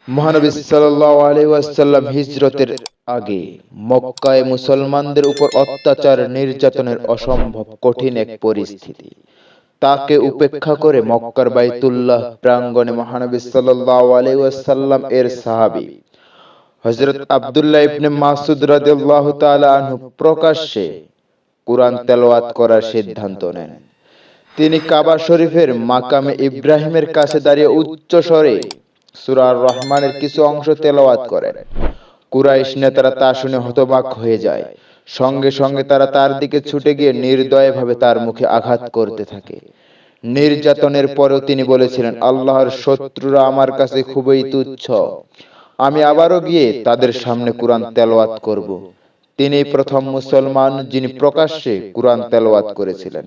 মহানবী সাল্লাল্লাহু আলাইহি ওয়াসাল্লাম হিজরতের আগে মক্কায় মুসলমানদের উপর অত্যাচার নির্যাতনের অসম্ভব কঠিন এক পরিস্থিতি। তাকে উপেক্ষা করে মক্কার বাইতুল্লাহ প্রাঙ্গণে মহানবী সাল্লাল্লাহু আলাইহি ওয়াসাল্লাম এর সাহাবী হযরত আব্দুল্লাহ ইবনে মাসউদ রাদিয়াল্লাহু তাআলা আনহু প্রকাশ্যে কুরআন তেলাওয়াত করার সিদ্ধান্ত নেন। তিনি কাবা শরীফের মাকামে ইব্রাহিমের কাছে দাঁড়িয়ে উচ্চ স্বরে সূরা আর রহমানের কিছু অংশ তেলাওয়াত করেন। কুরাইশ নেতারা তা শুনে হতবাক হয়ে যায়। সঙ্গে সঙ্গে তারা তার দিকে ছুটে গিয়ে নির্দয়ভাবে তার মুখে আঘাত করতে থাকে। নির্যাতনের পরেও তিনি বলেছিলেন, আল্লাহর শত্রুরা আমার কাছে খুবই তুচ্ছ, আমি আবারও গিয়ে তাদের সামনে কুরআন তেলাওয়াত করব। তিনি প্রথম মুসলমান যিনি প্রকাশ্যে কুরআন তেলাওয়াত করেছিলেন।